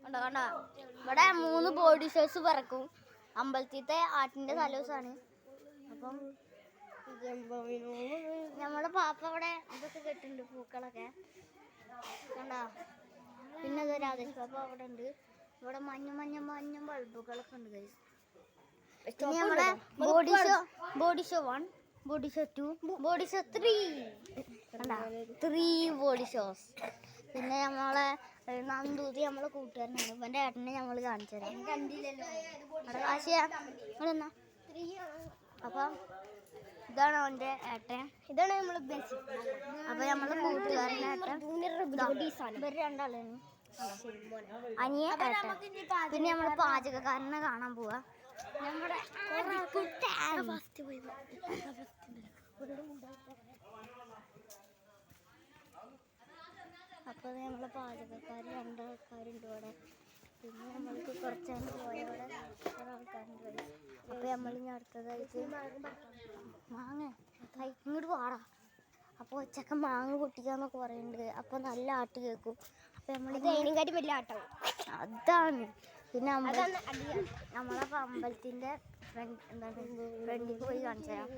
കണ്ടോ കണ്ടോ ഇവിടെ 3 ബോഡി ഷോസ് പറക്കും. അമ്പലത്തിലത്തെ ആട്ടിന്റെ തലേദിവസമാണ്. അപ്പം നമ്മുടെ പാപ്പ ഇവിടെ ഇതൊക്കെ കെട്ടുണ്ട്, പൂക്കളൊക്കെ കണ്ടോ. പിന്നെ അത് രാധേഷ് പാപ്പ അവിടെ ഉണ്ട്. ഇവിടെ മഞ്ഞ ബൾബുകളൊക്കെ ഉണ്ട് ഗൈസ്. പിന്നെ നമ്മുടെ body show 1, body show 2, body show 3 body shows. പിന്നെ നമ്മളെ നന്ദൂതി നമ്മളെ കൂട്ടുകാരനാണ്. ഇവന്റെ ഏട്ടനെ നമ്മൾ കാണിച്ചു തരാം. അപ്പം ഇതാണ് അവന്റെ ഏട്ടൻ, ഇതാണ് നമ്മള് ബസ്. അപ്പൊ നമ്മളെ കൂട്ടുകാരൻ്റെ ഏട്ടൻ ഇവര് രണ്ടാളാണ് അനിയ ഏട്ടൻ. പിന്നെ നമ്മള് പാചകക്കാരനെ കാണാൻ പോവാ. നമ്മുടെ അപ്പോൾ നമ്മളെ പാചകക്കാർ 2 ആൾക്കാരുണ്ട് ഇവിടെ. പിന്നെ നമ്മൾക്ക് കുറച്ചാണ് പോയവിടെ കുറേ ആൾക്കാരുണ്ട്. അപ്പോൾ നമ്മളിനി അടുത്തതായിട്ട് മാങ്ങ ഇങ്ങോട്ട് പാടാ. അപ്പോൾ ഉച്ചക്ക മാങ്ങ പൊട്ടിക്കാന്നൊക്കെ പറയുന്നുണ്ട്. അപ്പോൾ നല്ല ആട്ട് കേൾക്കും. അപ്പോൾ നമ്മൾ തേനിങ്കാട്ടി വലിയ ആട്ടാവും അതാണ്. പിന്നെ നമ്മളെ അമ്പലത്തിൻ്റെ ഫ്രണ്ടിൽ പോയി കാണിച്ചു തരാം.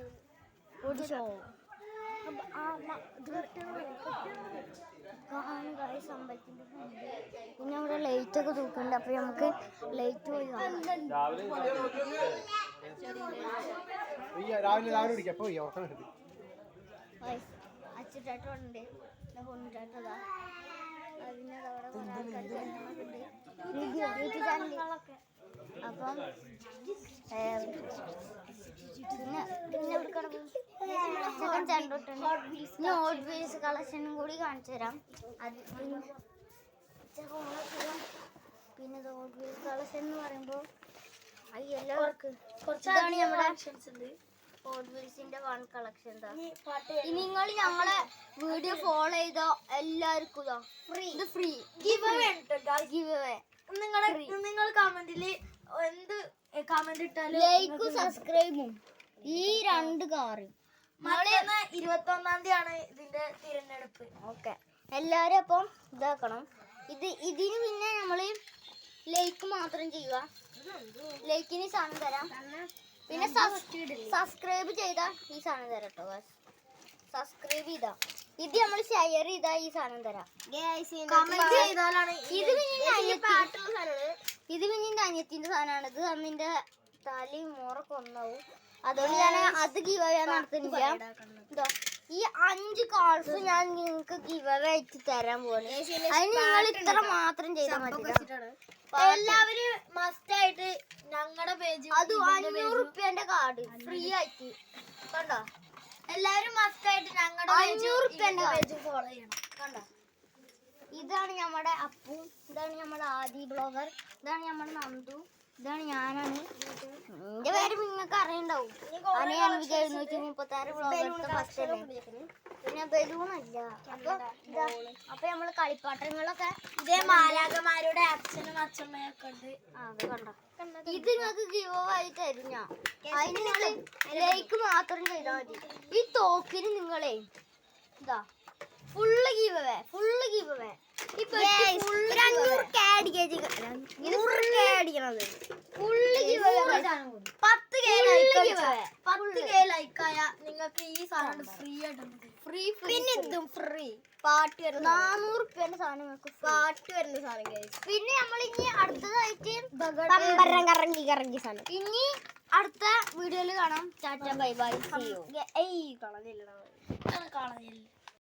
ഓടിച്ചോ അമ്പലത്തിൻ്റെ ഫ്രണ്ട്. പിന്നെ അവിടെ ലൈറ്റ് ഒക്കെ തൂക്കുന്നുണ്ട്. അപ്പോൾ നമുക്ക് ലൈറ്റ് പോയി കാണാം. അച്ചിട്ടാട്ടുണ്ട്, കൊണ്ടിട്ടതാ. പിന്നെ അതവിടെ കുറേ ആൾക്കാർ ചാനലുണ്ട്, യൂട്യൂബ് ചാനലൊക്കെ. അപ്പം പിന്നെ ഹോട്ട് വീൽസ് കളക്ഷനും കൂടി കാണിച്ചു തരാം. അത് പിന്നെ ഹോട്ട് വീൽസ് കളക്ഷൻ എന്ന് പറയുമ്പോൾ എല്ലാവർക്കും കുറച്ചാണ് നമ്മുടെ ഹോട്ട് വീൽസിന്റെ 1 കളക്ഷൻ. നിങ്ങൾ ഞങ്ങളെ വീഡിയോ ഫോളോ ചെയ്തോ എല്ലാവർക്കും ഫ്രീ ഗിവ് അവേ. നിങ്ങൾ കമന്റില് എന്ത് കമന്റ് ഇട്ടാലും ലൈക്കും സബ്സ്ക്രൈബും ഈ 2 കാറും. 21-ാം തീയതിയാണ് ഇതിന്റെ തിരഞ്ഞെടുപ്പ്. ഓക്കെ, എല്ലാരും അപ്പം ഇതാക്കണം. ഇതിന് പിന്നെ നമ്മള് ലൈക്ക് മാത്രം ചെയ്യുക. ലൈക്കിന് സാധനം തരാം. പിന്നെ സബ്സ്ക്രൈബ് ചെയ്താ ഈ സാധനം തരാം കേട്ടോ. സബ്സ്ക്രൈബ് ചെയ്താ ഇത് നമ്മൾ ഷെയർ ചെയ്താ ഈ സാധനം തരാം. ഇത് പിന്നെ എന്റെ അനിയത്തിന്റെ സാധനമാണ്. ഇത് അന്നിന്റെ തലയും മോറൊക്കെ ഒന്നാവും. അതുകൊണ്ട് ഞാൻ അത് ഗിവ് അവേ നടത്തുന്നില്ല. ഈ 5 കാർഡ്സ് ഞാൻ നിങ്ങൾക്ക് ഗിവ് അവേ ആയിട്ട് തരാൻ പോവാണ്. അതിന് നിങ്ങൾ ഇത്ര മാത്രം ചെയ്താൽ മതി. എല്ലാവരും മസ്റ്റ് ആയിട്ട് ഞങ്ങളുടെ പേജ്, അത് 500 റുപ്യന്റെ കാർഡ് ഫ്രീ ആയിട്ട് കണ്ടോ. എല്ലാവരും മസ്റ്റ് ആയിട്ട് ഞങ്ങളുടെ 500 റുപ്യന്റെ പേജ് ഫോളോ ചെയ്യണം. കണ്ടോ, ഇതാണ് നമ്മുടെ അപ്പു, ഇതാണ് നമ്മുടെ ആദി ബ്ലോഗർ, ഇതാണ് നമ്മുടെ നന്ദു, ഇതാണ് ഞാനാണ്. എന്റെ പേര് നിങ്ങൾക്ക് അറിയണ്ടാവും. 736 ബ്ലോഗേഴ്സ് ഫസ്റ്റ് അല്ലേ. പിന്നെ ബലൂണല്ല. അപ്പൊ നമ്മള് കളിപ്പാട്ടങ്ങളൊക്കെ ഇതേ മാലാകമാരുടെ അച്ഛനും അച്ഛമ്മയൊക്കെ ഉണ്ട്. അത് കണ്ടോ. ഇത് നിങ്ങൾക്ക് ഗിവ് അവേ ആയി തരും ഞാൻ. അതിന് നിങ്ങൾ ലൈക്ക് മാത്രം ചെയ്താൽ മതി. ഈ തോക്കിന് നിങ്ങളെ ഇതാ ഫുള്ള് ഗിവ് അവേ. ഇപ്പൊ 500 അടിക്കണത് ഫുള്ള് ഗിവ് അവേ. 10K ലൈക്കായ നിങ്ങൾക്ക് ഈ സാധനം ഫ്രീ ആയിട്ട് പിന്നെ ഇതും ഫ്രീ. പാട്ട് വരുന്ന 400 റുപ്യന്റെ സാധനം നിങ്ങൾക്ക് പാട്ട് വരുന്ന സാധനം. പിന്നെ നമ്മളിനി അടുത്തതായിട്ട് കറങ്ങി സാധനം ഇനി അടുത്ത വീഡിയോയിൽ കാണാം. Tata bye bye. കളഞ്ഞില്ല.